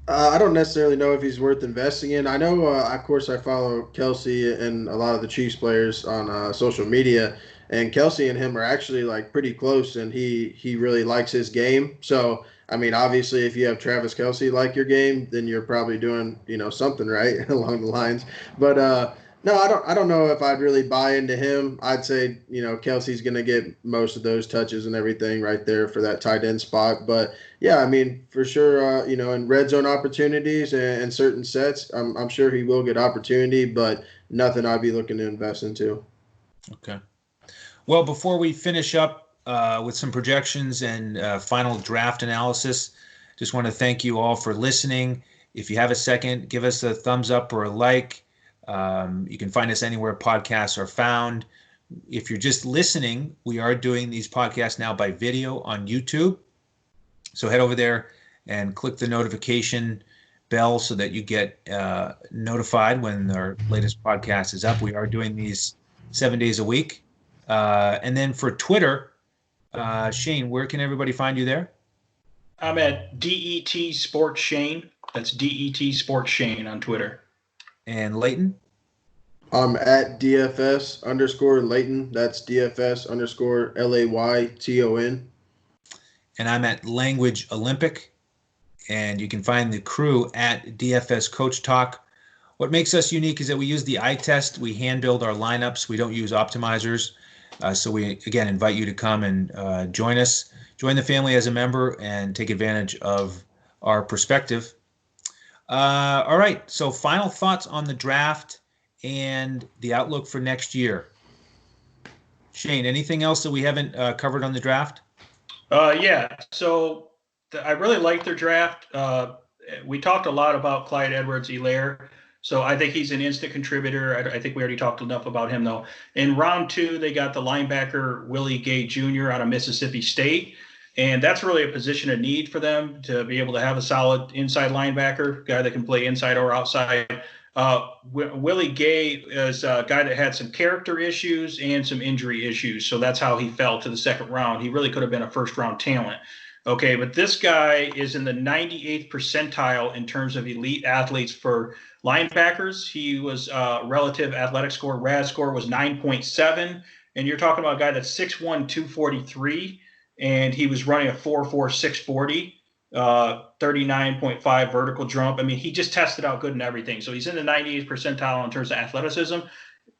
I don't necessarily know if he's worth investing in. I know, of course, I follow Kelce and a lot of the Chiefs players on social media, and Kelce and him are actually pretty close, and he really likes his game. So, I mean, obviously, if you have Travis Kelce like your game, then you're probably doing something right along the lines. But no, I don't know if I'd really buy into him. I'd say Kelce's going to get most of those touches and everything right there for that tight end spot. But yeah, I mean, for sure, in red zone opportunities and certain sets, I'm sure he will get opportunity, but nothing I'd be looking to invest into. Okay. Well, before we finish up with some projections and final draft analysis, just want to thank you all for listening. If you have a second, give us a thumbs up or a like. You can find us anywhere podcasts are found. If you're just listening, we are doing these podcasts now by video on YouTube. So head over there and click the notification bell so that you get notified when our latest podcast is up. We are doing these 7 days a week. And then for Twitter, Shane, where can everybody find you there? I'm at DET Sports Shane. That's DET Sports Shane on Twitter. And Layton? I'm at DFS_Layton. That's DFS_LAYTON. And I'm at Language Olympic. And you can find the crew at DFSCoachTalk. What makes us unique is that we use the eye test. We hand build our lineups. We don't use optimizers. So we, again, invite you to come and join us. Join the family as a member and take advantage of our perspective. All right, so final thoughts on the draft and the outlook for next year. Shane, anything else that we haven't covered on the draft? Yeah, so I really like their draft. We talked a lot about Clyde Edwards-Helaire, so I think he's an instant contributor. I think we already talked enough about him, though. In round 2, they got the linebacker Willie Gay Jr. out of Mississippi State. And that's really a position of need for them to be able to have a solid inside linebacker, guy that can play inside or outside. Willie Gay is a guy that had some character issues and some injury issues. So that's how he fell to the second round. He really could have been a first-round talent. Okay, but this guy is in the 98th percentile in terms of elite athletes for linebackers. He was relative athletic score, RAS score was 9.7. And you're talking about a guy that's 6'1", 243, and he was running a 4.4, 640. 39.5 vertical jump. I mean, he just tested out good in everything. So he's in the 98th percentile in terms of athleticism.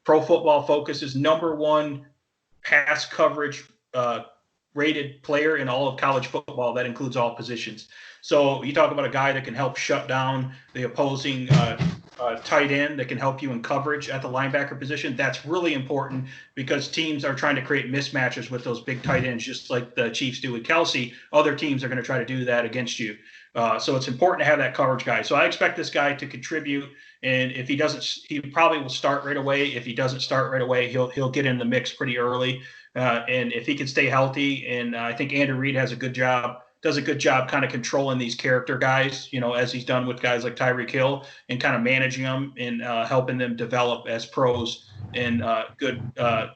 Pro Football Focus is #1 pass coverage rated player in all of college football. That includes all positions. So you talk about a guy that can help shut down the opposing tight end, that can help you in coverage at the linebacker position. That's really important because teams are trying to create mismatches with those big tight ends, just like the Chiefs do with Kelsey. Other teams are going to try to do that against you. So it's important to have that coverage guy. So I expect this guy to contribute. And if he doesn't, he probably will start right away. If he doesn't start right away, he'll get in the mix pretty early. And if he can stay healthy, and I think Andrew Reid does a good job kind of controlling these character guys, as he's done with guys like Tyreek Hill, and kind of managing them and helping them develop as pros and good,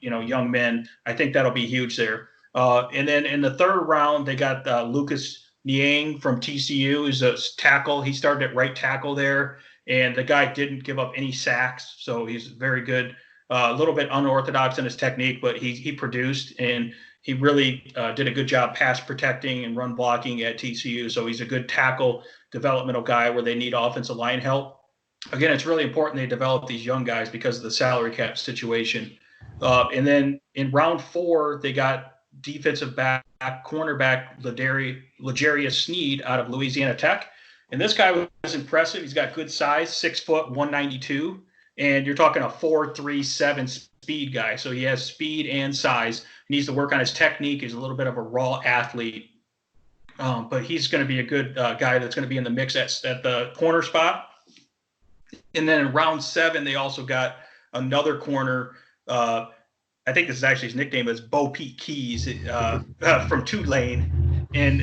young men. I think that'll be huge there. And then in the third round, they got Lucas Niang from TCU, who's a tackle. He started at right tackle there, and the guy didn't give up any sacks, so he's very good. A little bit unorthodox in his technique, but he produced, and he really did a good job pass protecting and run blocking at TCU. So he's a good tackle developmental guy where they need offensive line help. Again, it's really important they develop these young guys because of the salary cap situation. And then in round 4, they got defensive back, cornerback L'Jarius Sneed out of Louisiana Tech. And this guy was impressive. He's got good size, 6 foot, 192. And you're talking a 4.37 speed guy. So he has speed and size. He needs to work on his technique. He's a little bit of a raw athlete. But he's going to be a good guy that's going to be in the mix at the corner spot. And then in round 7, they also got another corner. I think this is actually his nickname, is Bo Pete Keys from Tulane, and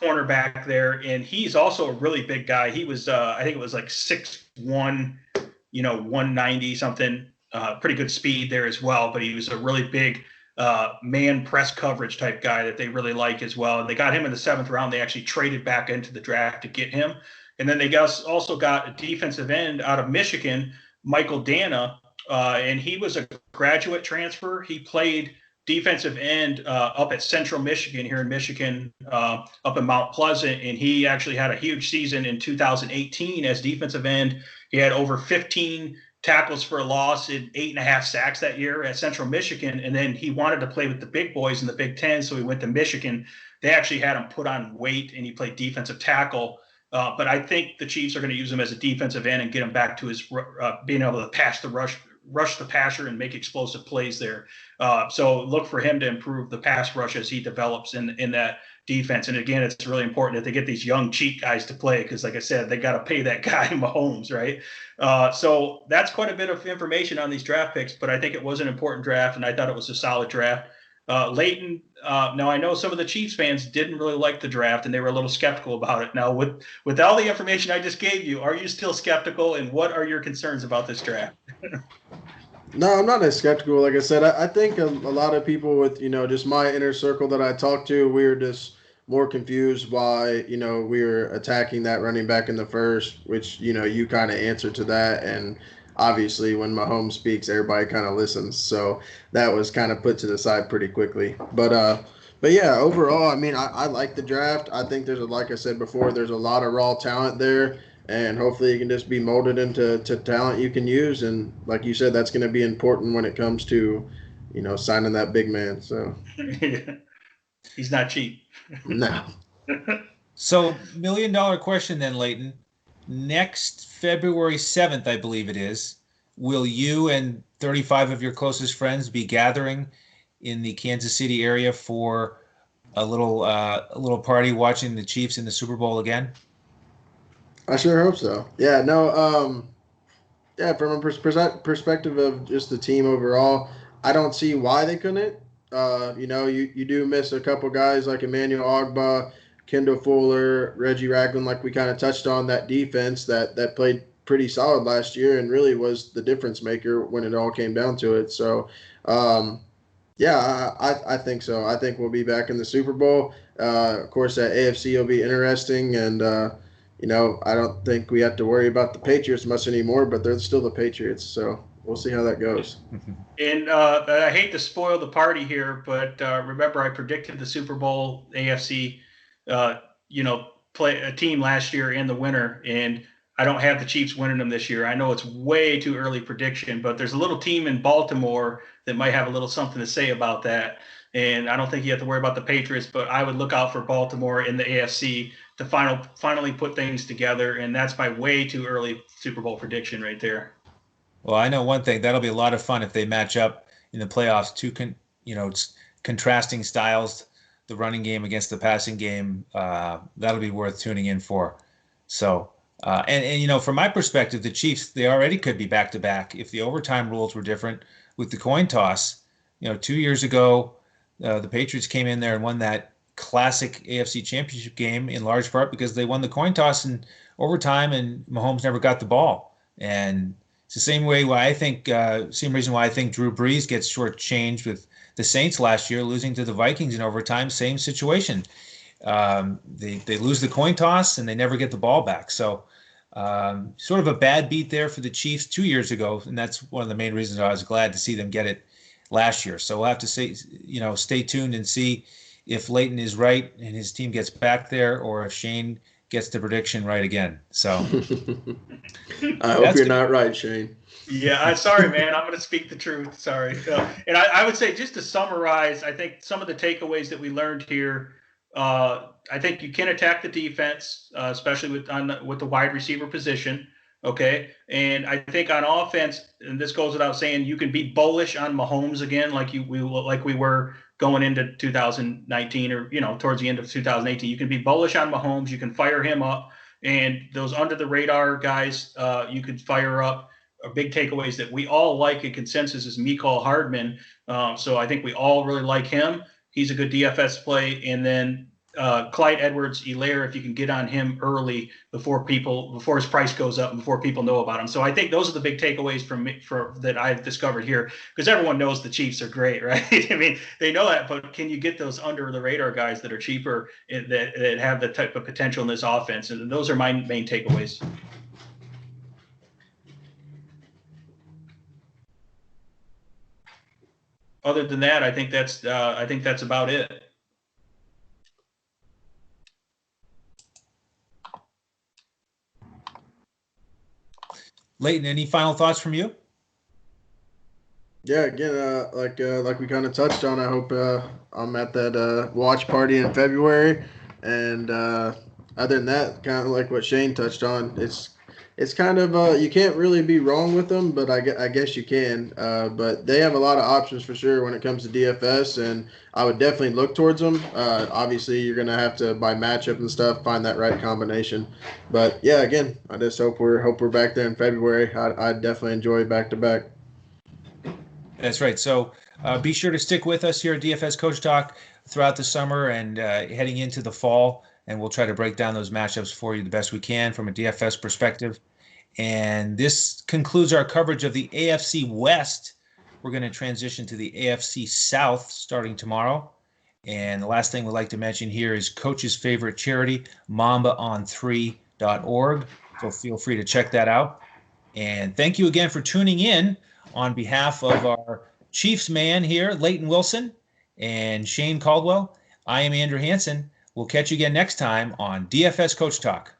cornerback there. And he's also a really big guy. He was, I think it was like 6'1", 190 something, pretty good speed there as well. But he was a really big man press coverage type guy that they really like as well. And they got him in the 7th round. They actually traded back into the draft to get him. And then they also got a defensive end out of Michigan, Michael Dana, and he was a graduate transfer. He played defensive end up at Central Michigan here in Michigan, up in Mount Pleasant, and he actually had a huge season in 2018 as defensive end. He had over 15 tackles for a loss and 8.5 sacks that year at Central Michigan. And then he wanted to play with the big boys in the Big Ten, so he went to Michigan. They actually had him put on weight, and he played defensive tackle. But I think the Chiefs are going to use him as a defensive end and get him back to his being able to pass the rush the passer and make explosive plays there. So look for him to improve the pass rush as he develops in that defense. And again, it's really important that they get these young cheat guys to play because, like I said, they got to pay that guy Mahomes, right? So that's quite a bit of information on these draft picks, but I think it was an important draft, and I thought it was a solid draft. Layton, now I know some of the Chiefs fans didn't really like the draft, and they were a little skeptical about it. Now, with all the information I just gave you, are you still skeptical, and what are your concerns about this draft? No, I'm not as skeptical. Like I said, I think a lot of people with, just my inner circle that I talked to, we were just more confused why, we were attacking that running back in the first, which, you kind of answered to that. And obviously when Mahomes speaks, everybody kind of listens. So that was kind of put to the side pretty quickly. But yeah, overall, I mean, I like the draft. I think like I said before, there's a lot of raw talent there. And hopefully you can just be molded into talent you can use. And like you said, that's going to be important when it comes to, signing that big man. So he's not cheap. No. So $1 million question then, Layton. Next February 7th, I believe it is, will you and 35 of your closest friends be gathering in the Kansas City area for a little party watching the Chiefs in the Super Bowl again? I sure hope so. Yeah, no, from a perspective of just the team overall, I don't see why they couldn't. You do miss a couple guys like Emmanuel Ogbah, Kendall Fuller, Reggie Ragland, like we kind of touched on, that defense that played pretty solid last year and really was the difference maker when it all came down to it. So, I think so. I think we'll be back in the Super Bowl. Of course, that AFC will be interesting, and I don't think we have to worry about the Patriots much anymore, but they're still the Patriots, so we'll see how that goes. And I hate to spoil the party here, but remember I predicted the Super Bowl AFC, play a team last year in the winter, and I don't have the Chiefs winning them this year. I know it's way too early prediction, but there's a little team in Baltimore that might have a little something to say about that. And I don't think you have to worry about the Patriots, but I would look out for Baltimore in the AFC to finally put things together. And that's my way too early Super Bowl prediction right there. Well, I know one thing. That'll be a lot of fun if they match up in the playoffs. It's contrasting styles, the running game against the passing game. That'll be worth tuning in for. So, from my perspective, the Chiefs, they already could be back-to-back if the overtime rules were different with the coin toss. 2 years ago, the Patriots came in there and won that classic AFC Championship game in large part because they won the coin toss in overtime and Mahomes never got the ball. And it's the same reason why I think Drew Brees gets shortchanged with the Saints last year, losing to the Vikings in overtime. Same situation. They lose the coin toss and they never get the ball back. So sort of a bad beat there for the Chiefs 2 years ago, and that's one of the main reasons I was glad to see them get it last year. So we'll have to stay tuned and see if Layton is right and his team gets back there, or if Shane gets the prediction right again. So I hope you're not right, Shane. Yeah, I'm sorry, man. I'm going to speak the truth. Sorry. And I would say, just to summarize, I think some of the takeaways that we learned here, I think you can attack the defense, especially with the wide receiver position. Okay. And I think on offense, and this goes without saying, you can be bullish on Mahomes again, like we were going into 2019 or, towards the end of 2018. You can be bullish on Mahomes. You can fire him up, and those under the radar guys, you could fire up. Big takeaways that we all like in consensus is Mecole Hardman. So I think we all really like him. He's a good DFS play. And then Clyde Edwards-Helaire, if you can get on him early before his price goes up and before people know about him. So I think those are the big takeaways that I've discovered here, because everyone knows the Chiefs are great, right? I mean, they know that, but can you get those under the radar guys that are cheaper, that have the type of potential in this offense? And those are my main takeaways. Other than that, I think that's about it. Layton, any final thoughts from you? Yeah, again, like we kind of touched on, I hope I'm at that watch party in February. And other than that, kind of like what Shane touched on, it's kind of you can't really be wrong with them, but I guess you can. But they have a lot of options for sure when it comes to DFS, and I would definitely look towards them. Obviously, you're gonna have to, by matchup and stuff, find that right combination. But yeah, again, I just hope we're back there in February. I'd definitely enjoy back to back. That's right. So be sure to stick with us here at DFS Coach Talk throughout the summer and heading into the fall, and we'll try to break down those matchups for you the best we can from a DFS perspective. And this concludes our coverage of the AFC West. We're going to transition to the AFC South starting tomorrow. And the last thing we'd like to mention here is Coach's favorite charity, MambaOn3.org. So feel free to check that out. And thank you again for tuning in. On behalf of our Chiefs man here, Layton Wilson, and Shane Caldwell, I am Andrew Hanson. We'll catch you again next time on DFS Coach Talk.